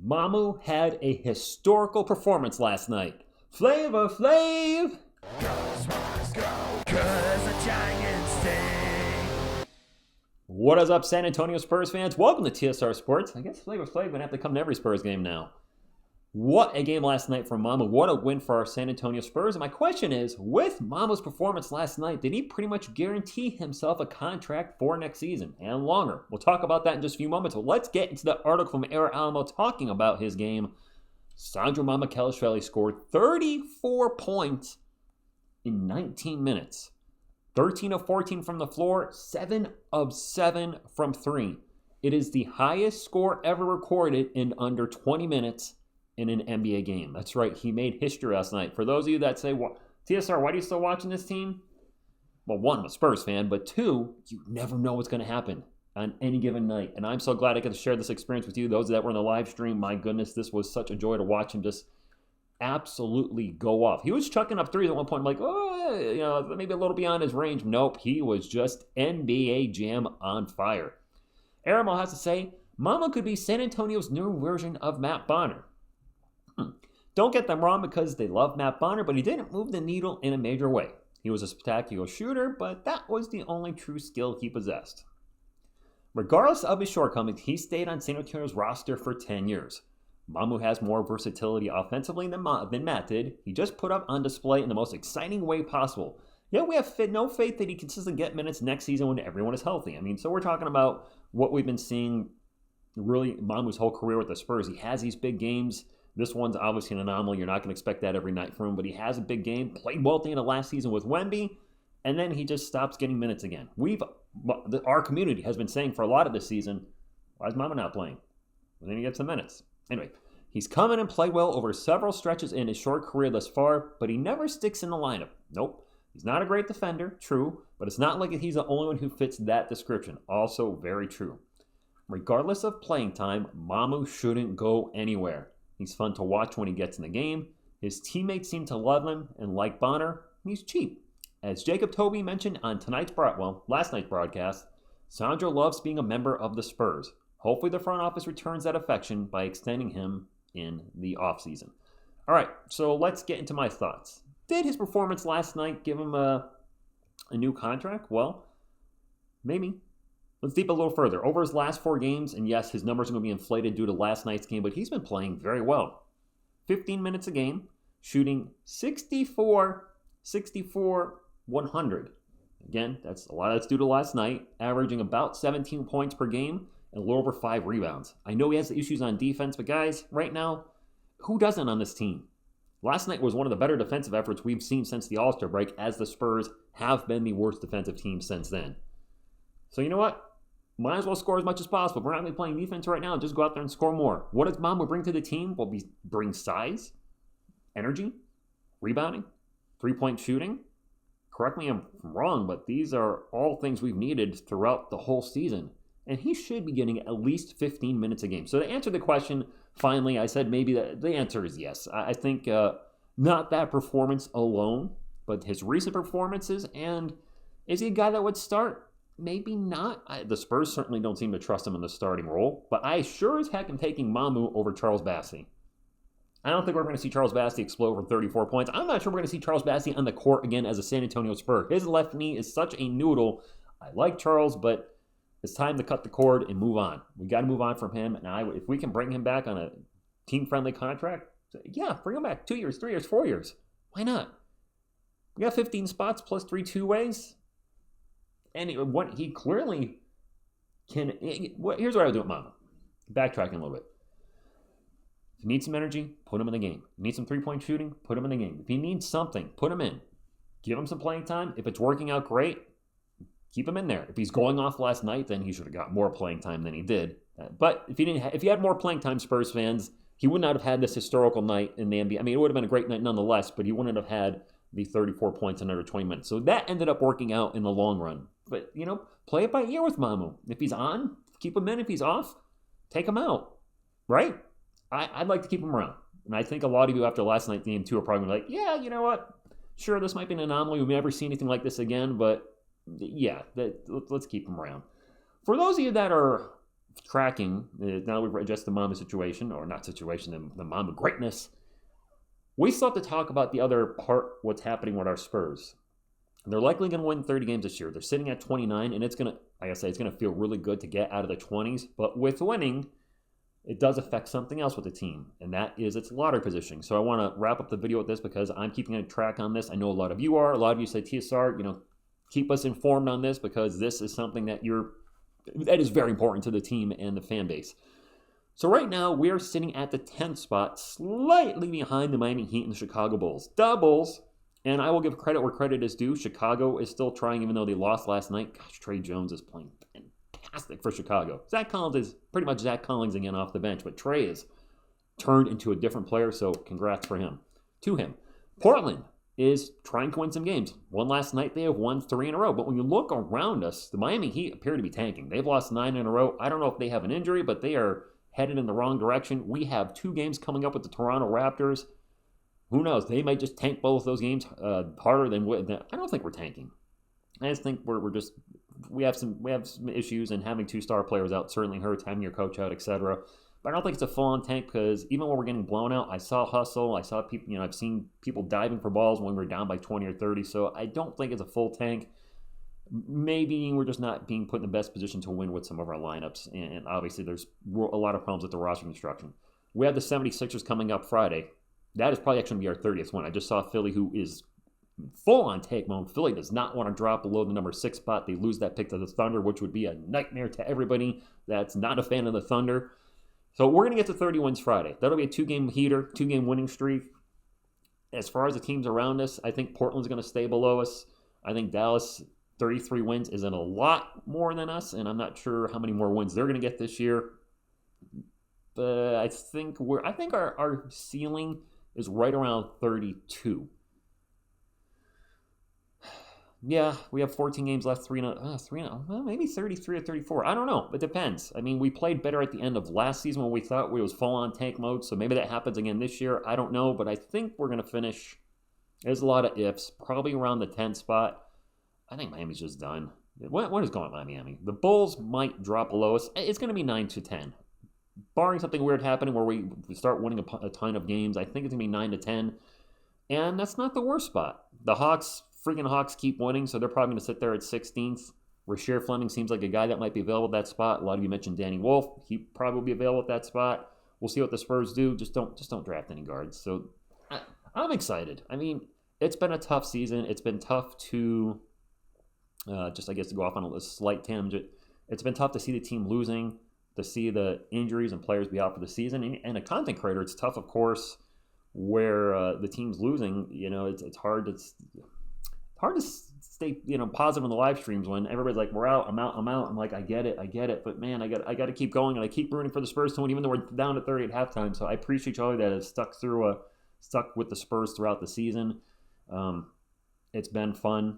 Mamu had a historical performance last night. Flavor Flav! What is up, San Antonio Spurs fans? Welcome to TSR Sports. I guess Flavor Flav would have to come to every Spurs game now. What a game last night from Mamu. What a win for our San Antonio Spurs. And my question is, with Mamu's performance last night, did he pretty much guarantee himself a contract for next season and longer? We'll talk about that in just a few moments. But let's get into the article from Era Alamo talking about his game. Sandro Mamukelashvili scored 34 points in 19 minutes. 13 of 14 from the floor, 7 of 7 from 3. It is the highest score ever recorded in under 20 minutes in an NBA game. That's right, he made history last night. For those of you that say, TSR, why are you still watching this team? Well, one, I'm a Spurs fan, but two, you never know what's going to happen on any given night. And I'm so glad I get to share this experience with you. Those that were in the live stream, my goodness, this was such a joy to watch him just absolutely go off. He was chucking up threes at one point. I'm like, maybe a little beyond his range. Nope, he was just NBA Jam on fire. Aramo has to say, Mamu could be San Antonio's new version of Matt Bonner. Don't get them wrong because they love Matt Bonner, but he didn't move the needle in a major way. He was a spectacular shooter, but that was the only true skill he possessed. Regardless of his shortcomings, he stayed on San Antonio's roster for 10 years. Mamu has more versatility offensively than Matt did. He just put up on display in the most exciting way possible. Yet we have no faith that he consistently get minutes next season when everyone is healthy. So we're talking about what we've been seeing really Mamu's whole career with the Spurs. He has these big games. This one's obviously an anomaly. You're not going to expect that every night from him, but he has a big game. Played well at the end of last season with Wemby, and then he just stops getting minutes again. Our community has been saying for a lot of this season, why is Mamu not playing? And then he gets some minutes. Anyway, he's come in and played well over several stretches in his short career thus far, but he never sticks in the lineup. Nope. He's not a great defender, true, but it's not like he's the only one who fits that description. Also very true. Regardless of playing time, Mamu shouldn't go anywhere. He's fun to watch when he gets in the game. His teammates seem to love him, and like Bonner, he's cheap. As Jacob Toby mentioned on last night's broadcast, Sandro loves being a member of the Spurs. Hopefully the front office returns that affection by extending him in the offseason. All right, so let's get into my thoughts. Did his performance last night give him a new contract? Well, maybe. Let's deep a little further. Over his last 4 games, and yes, his numbers are going to be inflated due to last night's game, but he's been playing very well. 15 minutes a game, shooting 64, 100. Again, that's a lot. That's due to last night, averaging about 17 points per game and a little over 5 rebounds. I know he has issues on defense, but guys, right now, who doesn't on this team? Last night was one of the better defensive efforts we've seen since the All-Star break, as the Spurs have been the worst defensive team since then. So you know what? Might as well score as much as possible. We're not going to be playing defense right now. Just go out there and score more. What does Mamu bring to the team? Well, he brings size, energy, rebounding, three-point shooting. Correct me if I'm wrong, but these are all things we've needed throughout the whole season. And he should be getting at least 15 minutes a game. So to answer the question, finally, I said maybe the answer is yes. I think not that performance alone, but his recent performances. And is he a guy that would start? Maybe not. The Spurs certainly don't seem to trust him in the starting role, but I sure as heck am taking Mamu over Charles Bassey. I don't think we're going to see Charles Bassey explode over 34 points. I'm not sure we're going to see Charles Bassey on the court again as a San Antonio Spur. His left knee is such a noodle. I like Charles, but it's time to cut the cord and move on. We got to move on from him, and if we can bring him back on a team-friendly contract, yeah, bring him back 2 years, 3 years, 4 years. Why not? We got 15 spots plus 3 two-ways. And what he clearly can... Here's what I would do with Mamu. Backtracking a little bit. If he needs some energy, put him in the game. If he needs some three-point shooting, put him in the game. If he needs something, put him in. Give him some playing time. If it's working out great, keep him in there. If he's going off last night, then he should have got more playing time than he did. But if he had more playing time, Spurs fans, he would not have had this historical night in the NBA. It would have been a great night nonetheless, but he wouldn't have had the 34 points in under 20 minutes. So that ended up working out in the long run. But, play it by ear with Mamu. If he's on, keep him in. If he's off, take him out. Right? I'd like to keep him around. And I think a lot of you after last night's game, too, are probably like, yeah, you know what? Sure, this might be an anomaly. We may never see anything like this again. But, yeah, let's keep him around. For those of you that are tracking, now we've addressed the Mamu situation, or not situation, the Mamu greatness. We still have to talk about the other part, what's happening with our Spurs. They're likely going to win 30 games this year. They're sitting at 29, and it's going to, like I say, it's going to feel really good to get out of the 20s. But with winning, it does affect something else with the team, and that is its lottery positioning. So I want to wrap up the video with this because I'm keeping a track on this. I know a lot of you are. A lot of you say, TSR, keep us informed on this because this is something that is very important to the team and the fan base. So right now, we are sitting at the 10th spot, slightly behind the Miami Heat and the Chicago Bulls. Doubles, and I will give credit where credit is due. Chicago is still trying, even though they lost last night. Gosh, Trey Jones is playing fantastic for Chicago. Zach Collins is pretty much Zach Collins again off the bench, but Trey is turned into a different player, so congrats to him. Portland is trying to win some games. One last night, they have won 3 in a row. But when you look around us, the Miami Heat appear to be tanking. They've lost 9 in a row. I don't know if they have an injury, but they are headed in the wrong direction. We have 2 games coming up with the Toronto Raptors. Who knows? They might just tank both those games harder than I don't think we're tanking. I just think we have some issues, and having 2 star players out certainly hurts, having your coach out, etc. But I don't think it's a full-on tank because even when we're getting blown out, I saw hustle. I saw people, I've seen people diving for balls when we're down by 20 or 30. So I don't think it's a full tank. Maybe we're just not being put in the best position to win with some of our lineups. And obviously there's a lot of problems with the roster construction. We have the 76ers coming up Friday. That is probably actually going to be our 30th one. I just saw Philly, who is full-on take mode. Philly does not want to drop below the number 6 spot. They lose that pick to the Thunder, which would be a nightmare to everybody that's not a fan of the Thunder. So we're going to get to 30 wins Friday. That'll be a 2-game heater, 2-game winning streak. As far as the teams around us, I think Portland's going to stay below us. I think Dallas, 33 wins isn't a lot more than us, and I'm not sure how many more wins they're going to get this year. But I think our ceiling is right around 32. Yeah, we have 14 games left, well, maybe 33 or 34. I don't know. It depends. I mean, we played better at the end of last season when we thought we was full-on tank mode, so maybe that happens again this year. I don't know, but I think we're going to finish. There's a lot of ifs, probably around the 10th spot. I think Miami's just done. What is going on with Miami? The Bulls might drop below us. It's going to be 9-10. Barring something weird happening where we start winning a ton of games, I think it's going to be 9-10. And that's not the worst spot. The Hawks keep winning, so they're probably going to sit there at 16th. Rasheer Fleming seems like a guy that might be available at that spot. A lot of you mentioned Danny Wolf. He probably will be available at that spot. We'll see what the Spurs do. Just don't draft any guards. So I'm excited. I mean, it's been a tough season. It's been tough to to go off on a slight tangent. It's been tough to see the team losing, to see the injuries and players be out for the season. And a content creator, it's tough, of course, where the team's losing. It's hard to stay positive on the live streams when everybody's like, we're out, I'm out. I'm like, I get it, but man, I got to keep going, and I keep rooting for the Spurs to win, even though we're down to 30 at halftime. So I appreciate y'all that have stuck with the Spurs throughout the season. It's been fun.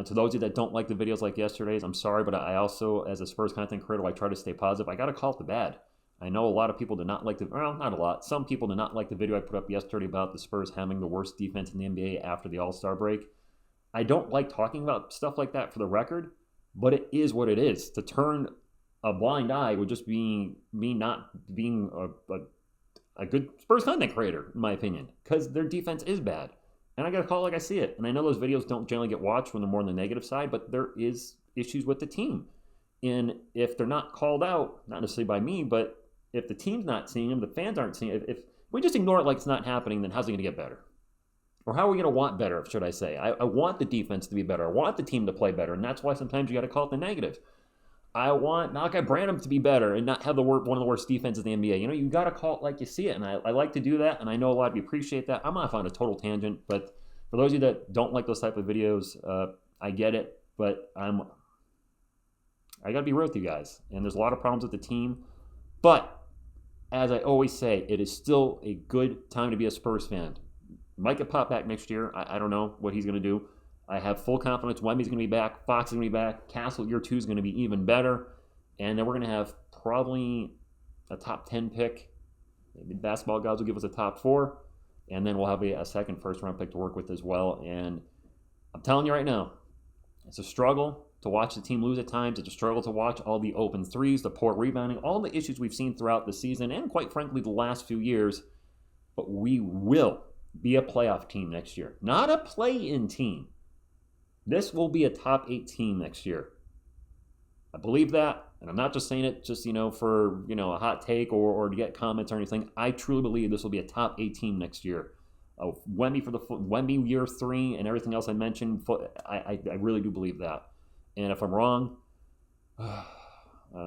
To those of you that don't like the videos like yesterday's, I'm sorry, but I also, as a Spurs content creator, I try to stay positive. I got to call it the bad. I know a lot of people did not like not a lot. Some people did not like the video I put up yesterday about the Spurs having the worst defense in the NBA after the All-Star break. I don't like talking about stuff like that for the record, but it is what it is. To turn a blind eye would just be me not being a good Spurs content creator, in my opinion, because their defense is bad. And I got to call it like I see it. And I know those videos don't generally get watched when they're more on the negative side, but there is issues with the team. And if they're not called out, not necessarily by me, but if the team's not seeing them, the fans aren't seeing it, if we just ignore it like it's not happening, then how's it going to get better? Or how are we going to want better, should I say? I want the defense to be better. I want the team to play better, and that's why sometimes you got to call it the negative. I want Malachi Branham to be better and not have one of the worst defenses in the NBA. You got to call it like you see it, and I like to do that, and I know a lot of you appreciate that. I'm off on a total tangent, but for those of you that don't like those type of videos, I get it, but I got to be real with you guys, and there's a lot of problems with the team, but as I always say, it is still a good time to be a Spurs fan. Might get Pop back next year. I don't know what he's going to do. I have full confidence Wemby's going to be back. Fox is going to be back. Castle year 2 is going to be even better. And then we're going to have probably a top 10 pick. Maybe basketball gods will give us a top 4. And then we'll have a second first-round pick to work with as well. And I'm telling you right now, it's a struggle to watch the team lose at times. It's a struggle to watch all the open threes, the poor rebounding, all the issues we've seen throughout the season and, quite frankly, the last few years. But we will be a playoff team next year, not a play-in team. This will be a top 8 team next year. I believe that, and I'm not just saying it just, for, a hot take or to get comments or anything. I truly believe this will be a top 8 team next year. Wemby for the Wemby year 3 and everything else I mentioned, I really do believe that. And if I'm wrong,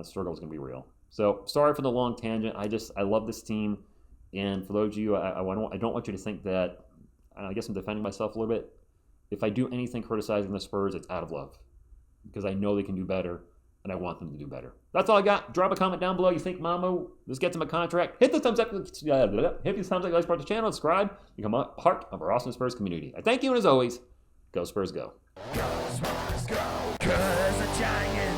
struggle is going to be real. So sorry for the long tangent. I love this team. And for those of you, I don't want you to think that, I guess I'm defending myself a little bit. If I do anything criticizing the Spurs, it's out of love. Because I know they can do better, and I want them to do better. That's all I got. Drop a comment down below. You think Mamu, this gets him a contract? Hit the thumbs up. Hit the thumbs up, like, support the channel, subscribe. Become a part of our awesome Spurs community. I thank you, and as always, go Spurs, go. Go Spurs, go. 'Cause the Giants